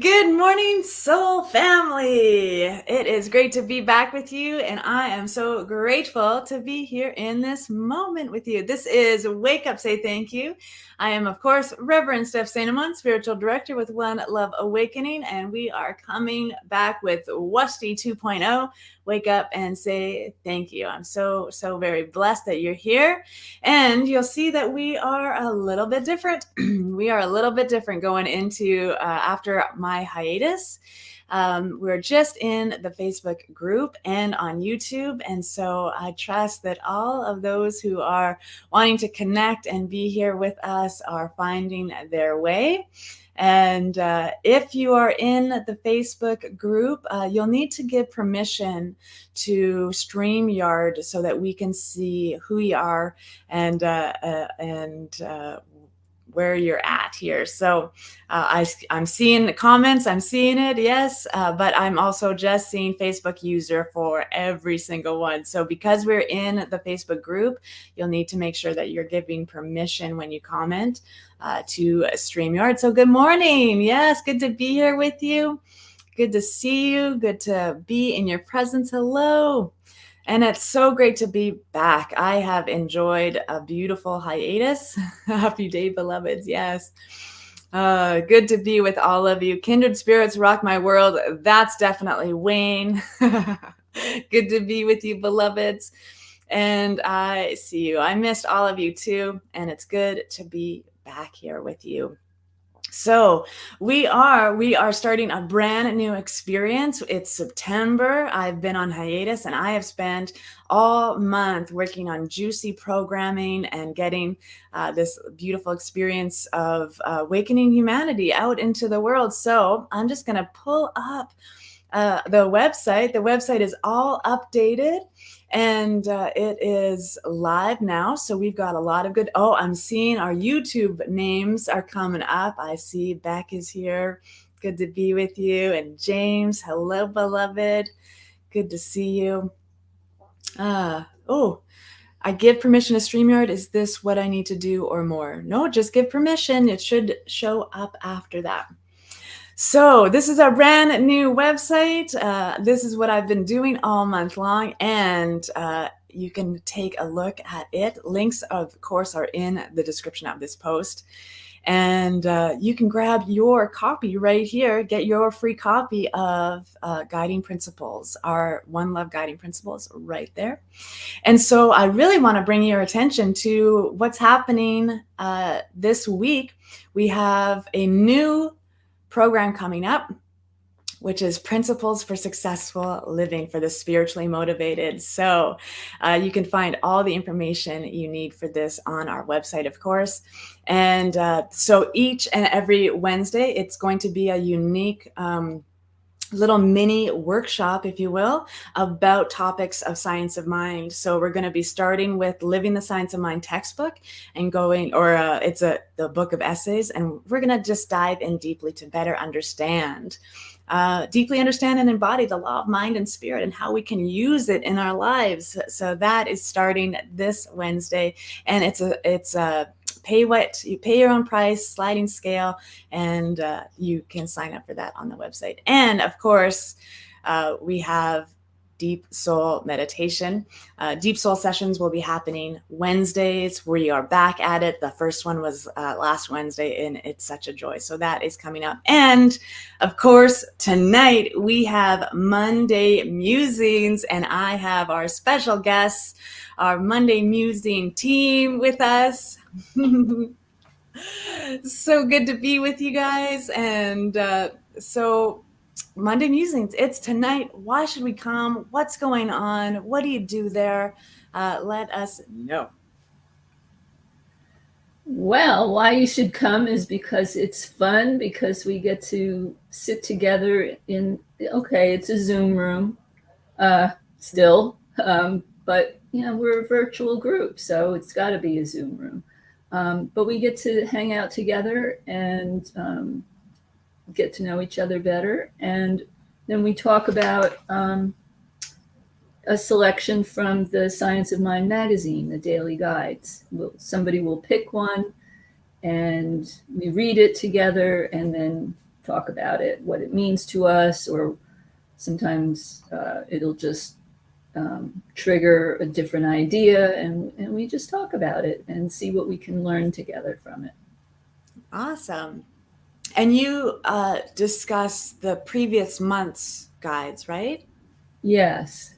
Good morning, soul family. It is great to be back with you, and I am so grateful to be here in this moment with you. This is Wake Up, Say Thank You. I am, of course, Reverend Steph Sainamon, Spiritual Director with One Love Awakening, and we are coming back with WUSTY 2.0, Wake Up and Say Thank You. I'm so very blessed that you're here, and you'll see that we are a little bit different. We are a little bit different going into after my hiatus. We're just in the Facebook group and on YouTube. And so I trust that all of those who are wanting to connect and be here with us are finding their way. And if you are in the Facebook group, you'll need to give permission to StreamYard so that we can see who you are and where you're at here. So I'm seeing the comments, I'm seeing it, yes, but I'm also just seeing Facebook user for every single one. So because we're in the Facebook group, you'll need to make sure that you're giving permission when you comment to StreamYard. So good morning. Yes, good to be here with you. Good to see you. Good to be in your presence. Hello. And it's so great to be back. I have enjoyed a beautiful hiatus. Happy day, beloveds. Yes. Good to be with all of you. Kindred spirits rock my world. That's definitely Wayne. Good to be with you, beloveds. And I see you. I missed all of you too. And it's good to be back here with you. So we are starting a brand new experience. It's September. I've been on hiatus and I have spent all month working on juicy programming and getting this beautiful experience of awakening humanity out into the world. So I'm just going to pull up the website. The website is all updated and it is live now. So we've got a lot of good. Oh, I'm seeing our YouTube names are coming up. I see Beck is here. Good to be with you. And James, hello, beloved. Good to see you. Oh, I give permission to StreamYard. Is this what I need to do or more? No, just give permission. It should show up after that. So this is our brand new website. This is what I've been doing all month long, and you can take a look at it. Links, of course, are in the description of this post. And you can grab your copy right here, get your free copy of Guiding Principles, our One Love Guiding Principles right there. And so I really want to bring your attention to what's happening this week. We have a new program coming up, which is Principles for Successful Living for the Spiritually Motivated. So you can find all the information you need for this on our website, of course. And so each and every Wednesday, it's going to be a unique little mini workshop, if you will, about topics of science of mind. So we're going to be starting with Living the Science of Mind textbook and going, or it's the book of essays, and we're going to just dive in deeply to better understand, deeply understand and embody the law of mind and spirit and how we can use it in our lives. So that is starting this Wednesday, and it's a pay your own price, sliding scale, and you can sign up for that on the website. And of course, we have Deep Soul meditation. Deep Soul sessions will be happening Wednesdays. We are back at it. The first one was last Wednesday, and it's such a joy. So that is coming up. And of course, tonight we have Monday Musings, and I have our special guests, our Monday Musing team with us. So good to be with you guys. And so Monday Musings, it's tonight. Why should we come? What's going on? What do you do there? Let us know. Well, why you should come is because it's fun, because we get to sit together in, okay, it's a Zoom room still, but we're a virtual group, so it's got to be a Zoom room. But we get to hang out together and get to know each other better. And then we talk about a selection from the Science of Mind magazine, the daily guides. Somebody will pick one, and we read it together and then talk about it, what it means to us, or sometimes it'll just trigger a different idea, and we just talk about it and see what we can learn together from it. Awesome. And you discuss the previous month's guides, right? Yes.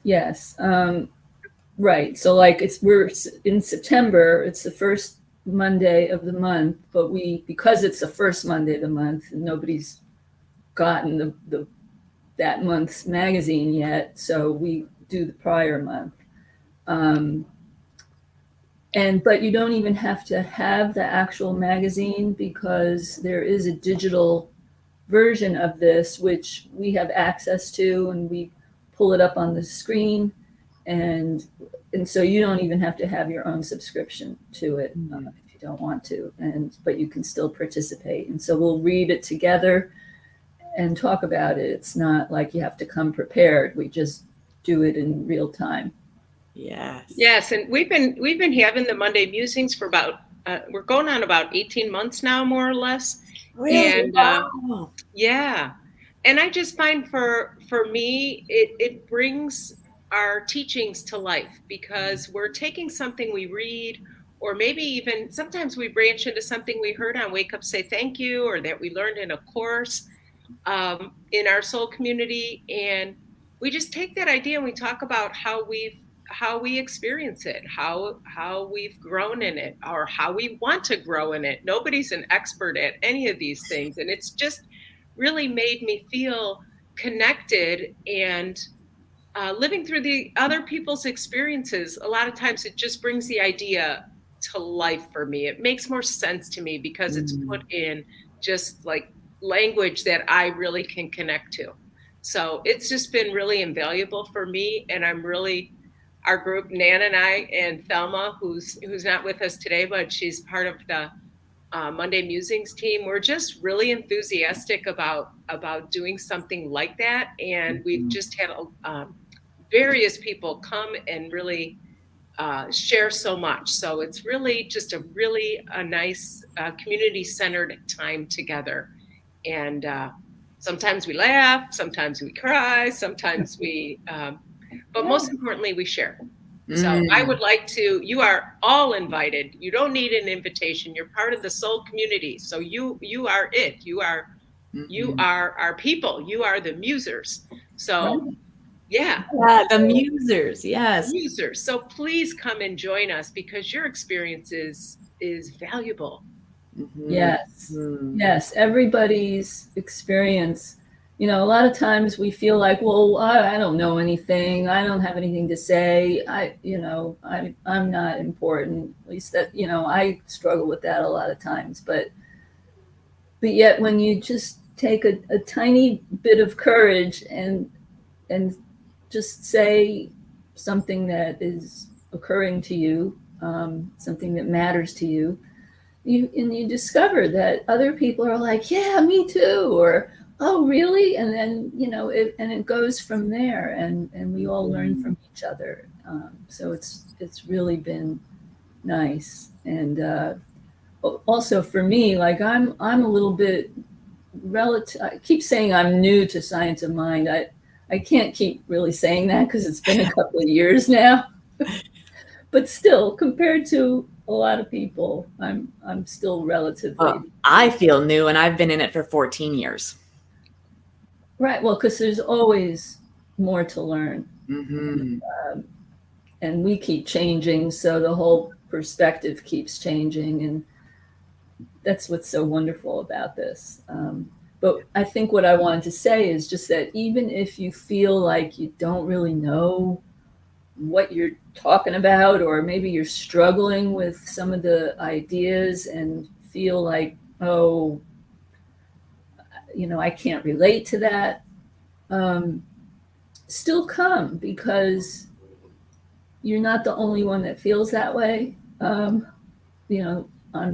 Right. So like we're in September, it's the first Monday of the month, but because it's the first Monday of the month, nobody's gotten that month's magazine yet, so we do the prior month. But you don't even have to have the actual magazine, because there is a digital version of this which we have access to, and we pull it up on the screen, and so you don't even have to have your own subscription to it if you don't want to, but you can still participate. And so we'll read it together and talk about it. It's not like you have to come prepared. We just do it in real time. Yes, and we've been having the Monday Musings for about we're going on about 18 months now, more or less. Really? And Wow. yeah, and I just find for me it brings our teachings to life, because we're taking something we read, or maybe even sometimes we branch into something we heard on Wake Up Say Thank You, or that we learned in a course in our soul community, and we just take that idea and we talk about how we experience it, how we've grown in it, or how we want to grow in it. Nobody's an expert at any of these things, and it's just really made me feel connected, and living through the other people's experiences. A lot of times it just brings the idea to life for me. It makes more sense to me because it's put in just like language that I really can connect to. So it's just been really invaluable for me, and I'm really, our group, Nan and I, and Thelma, who's not with us today, but she's part of the Monday Musings team. We're just really enthusiastic about doing something like that, and we've just had various people come and really share so much. So it's really just a nice community-centered time together. And sometimes we laugh, sometimes we cry, sometimes we, but most importantly, we share. So I would like to, you are all invited. You don't need an invitation. You're part of the soul community. So you are it. You are our people. You are the musers. So yeah, the musers. Yes. Musers. So please come and join us, because your experience is valuable. Yes. Everybody's experience. A lot of times we feel like, well, I don't know anything. I don't have anything to say. I'm not important. At least that, I struggle with that a lot of times. But yet when you just take a tiny bit of courage and just say something that is occurring to you, something that matters to you, you discover that other people are like, yeah, me too, or oh, really? And then, it goes from there, and we all learn from each other. So it's really been nice. And also for me, like I'm a little bit relative. I keep saying I'm new to Science of Mind. I can't keep really saying that because it's been a couple of years now. But still, compared to a lot of people, I'm still relatively. I feel new, and I've been in it for 14 years. Right. Well, because there's always more to learn. And we keep changing, so the whole perspective keeps changing, and that's what's so wonderful about this. But I think what I wanted to say is just that even if you feel like you don't really know what you're talking about, or maybe you're struggling with some of the ideas and feel like, oh, I can't relate to that, still come, because you're not the only one that feels that way, I'm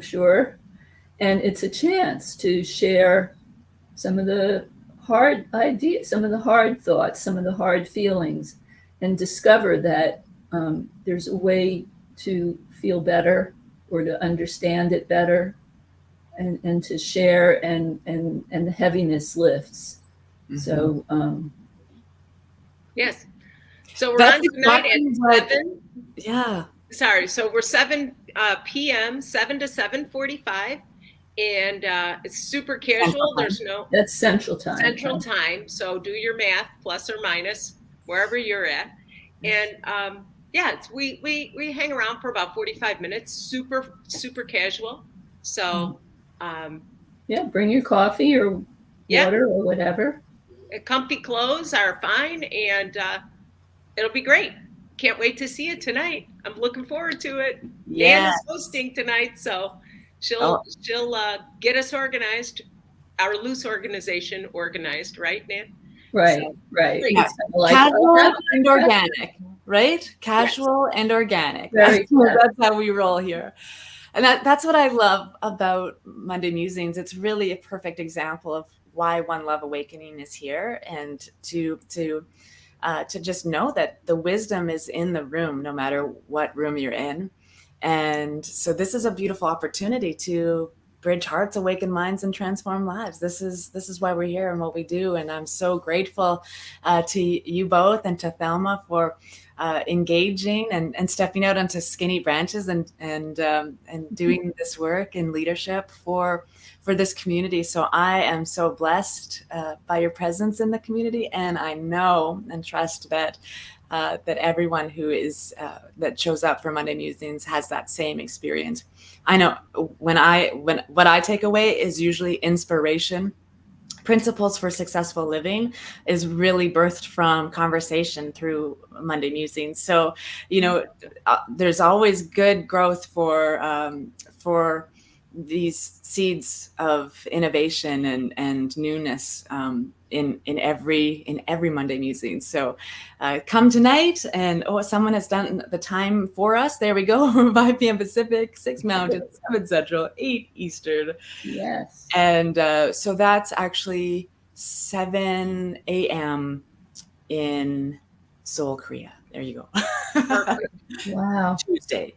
sure. And it's a chance to share some of the hard ideas, some of the hard thoughts, some of the hard feelings, and discover that there's a way to feel better or to understand it better, and to share, and the heaviness lifts. Mm-hmm. So yes. So we're That's on tonight at 7. Yeah. Sorry. So we're 7 p.m., 7 to 7:45. And it's super casual. There's no... That's Central Time. Central Time. So do your math, plus or minus, wherever you're at. And yeah, we hang around for about 45 minutes. Super, super casual. So yeah, bring your coffee or water or whatever. Comfy clothes are fine, and it'll be great. Can't wait to see you tonight. I'm looking forward to it. Yeah. Nan is hosting tonight, so she'll get us organized, our loose organization organized, right, Nan? Right, so, right. Yeah. Casual and organic, right? Casual and organic. That's how we roll here. And that's what I love about Monday Musings. It's really a perfect example of why One Love Awakening is here, and to just know that the wisdom is in the room, no matter what room you're in. And so this is a beautiful opportunity to bridge hearts, awaken minds, and transform lives. This is why we're here and what we do. And I'm so grateful to you both and to Thelma for engaging and stepping out onto skinny branches and doing this work in leadership for this community. So I am so blessed by your presence in the community, and I know and trust that everyone who is that shows up for Monday Musings has that same experience. I know when what I take away is usually inspiration. Principles for Successful Living is really birthed from conversation through Monday Musings. So, there's always good growth for these seeds of innovation and newness in every Monday Musing. So come tonight, and someone has done the time for us. There we go. 5 p.m. Pacific, 6 Mountain, 7 Central, 8 Eastern. Yes. And so that's actually 7 a.m. in Seoul, Korea. There you go. Perfect. Wow. Tuesday.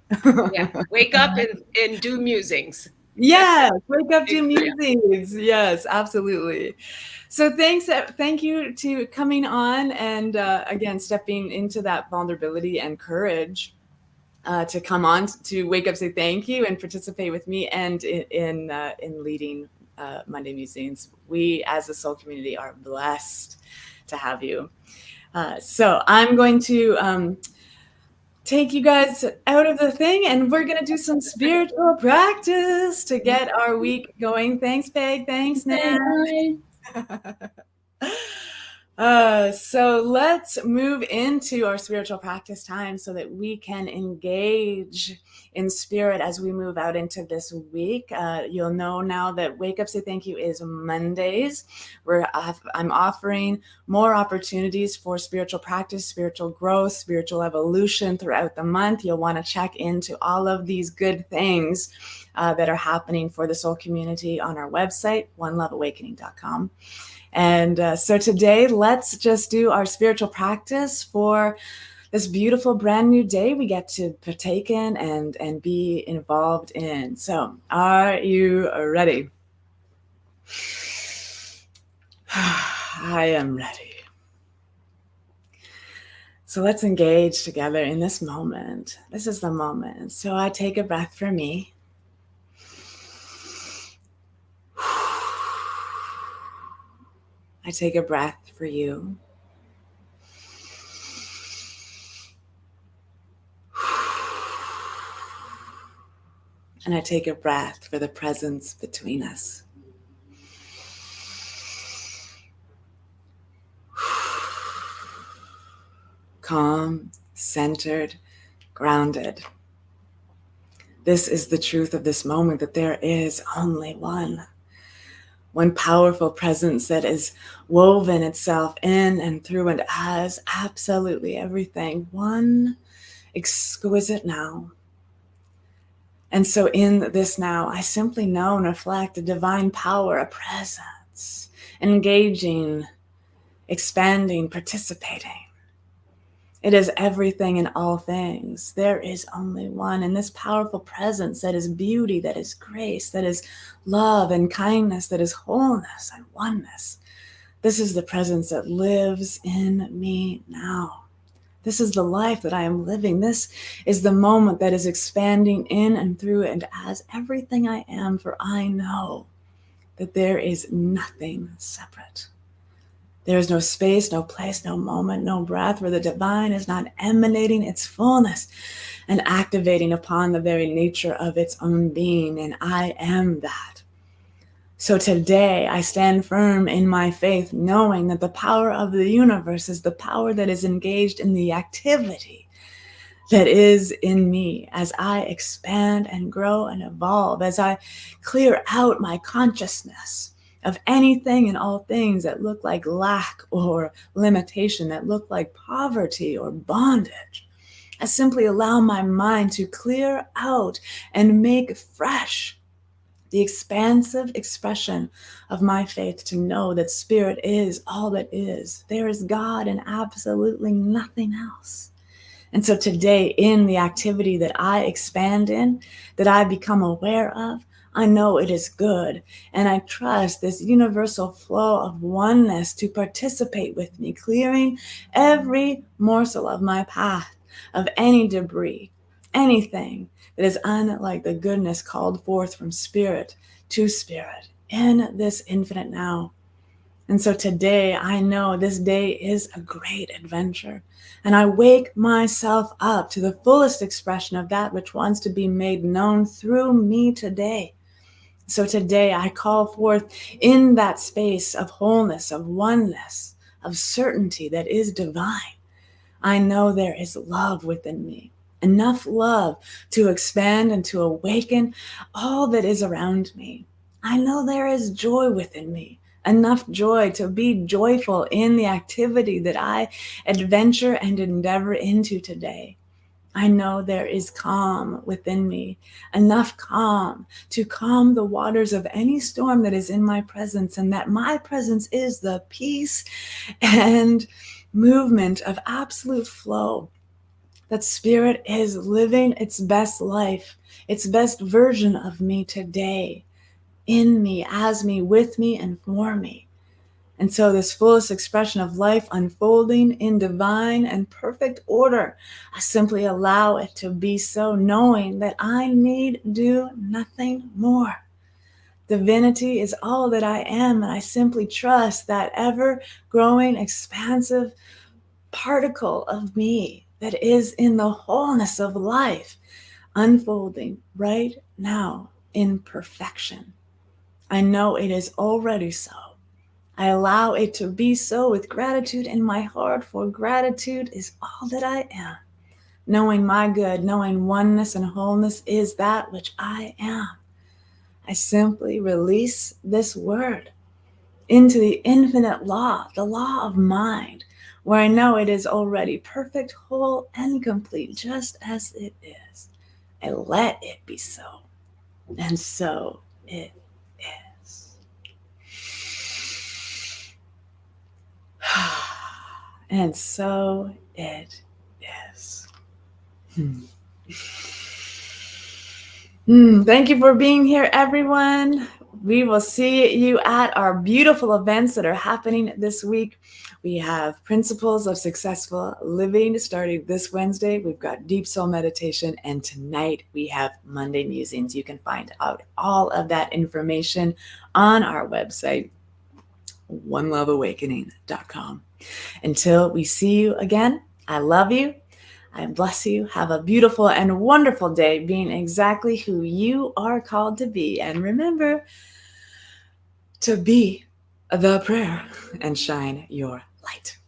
Yeah. Wake up and do musings. Yes, wake up, do musings. Yes, absolutely. So thank you to coming on and again stepping into that vulnerability and courage to come on to wake up, say thank you, and participate with me and in leading Monday Musings. We as a soul community are blessed to have you. So I'm going to take you guys out of the thing, and we're going to do some spiritual practice to get our week going. Thanks, Peg. Thanks, Nan. So let's move into our spiritual practice time so that we can engage in spirit as we move out into this week. You'll know now that Wake Up Say Thank You is Mondays. I'm offering more opportunities for spiritual practice, spiritual growth, spiritual evolution throughout the month. You'll want to check into all of these good things that are happening for the soul community on our website, oneloveawakening.com. And so today, let's just do our spiritual practice for this beautiful brand new day we get to partake in and be involved in. So are you ready? I am ready. So let's engage together in this moment. This is the moment. So I take a breath for me. I take a breath for you. And I take a breath for the presence between us. Calm, centered, grounded. This is the truth of this moment, that there is only one powerful presence that is woven itself in and through and as absolutely everything. One exquisite now. And so in this now, I simply know and reflect a divine power, a presence, engaging, expanding, participating. It is everything in all things. There is only one. And this powerful presence that is beauty, that is grace, that is love and kindness, that is wholeness and oneness. This is the presence that lives in me now. This is the life that I am living. This is the moment that is expanding in and through and as everything I am, for I know that there is nothing separate. There is no space, no place, no moment, no breath where the divine is not emanating its fullness and activating upon the very nature of its own being, and I am that. So today I stand firm in my faith, knowing that the power of the universe is the power that is engaged in the activity that is in me as I expand and grow and evolve, as I clear out my consciousness of anything and all things that look like lack or limitation, that look like poverty or bondage. I simply allow my mind to clear out and make fresh the expansive expression of my faith, to know that spirit is all that is. There is God and absolutely nothing else. And so today, in the activity that I expand in, that I become aware of, I know it is good. And I trust this universal flow of oneness to participate with me, clearing every morsel of my path of any debris, anything that is unlike the goodness called forth from spirit to spirit in this infinite now. And so today, I know this day is a great adventure. And I wake myself up to the fullest expression of that which wants to be made known through me today. So today, I call forth in that space of wholeness, of oneness, of certainty that is divine. I know there is love within me, enough love to expand and to awaken all that is around me. I know there is joy within me, enough joy to be joyful in the activity that I adventure and endeavor into today. I know there is calm within me, enough calm to calm the waters of any storm that is in my presence, and that my presence is the peace and movement of absolute flow. That spirit is living its best life, its best version of me today, in me, as me, with me, and for me. And so this fullest expression of life unfolding in divine and perfect order, I simply allow it to be so, knowing that I need do nothing more. Divinity is all that I am, and I simply trust that ever-growing, expansive particle of me that is in the wholeness of life, unfolding right now in perfection. I know it is already so. I allow it to be so with gratitude in my heart, for gratitude is all that I am. Knowing my good, knowing oneness and wholeness is that which I am. I simply release this word into the infinite law, the law of mind, where I know it is already perfect, whole, and complete, just as it is. I let it be so. And so it is. And so it is. Thank you for being here, everyone. We will see you at our beautiful events that are happening this week. We have Principles of Successful Living starting this Wednesday. We've got Deep Soul Meditation, and tonight we have Monday Musings. You can find out all of that information on our website, oneloveawakening.com. Until we see you again, I love you. I bless you. Have a beautiful and wonderful day, being exactly who you are called to be. And remember to be the prayer and shine your light.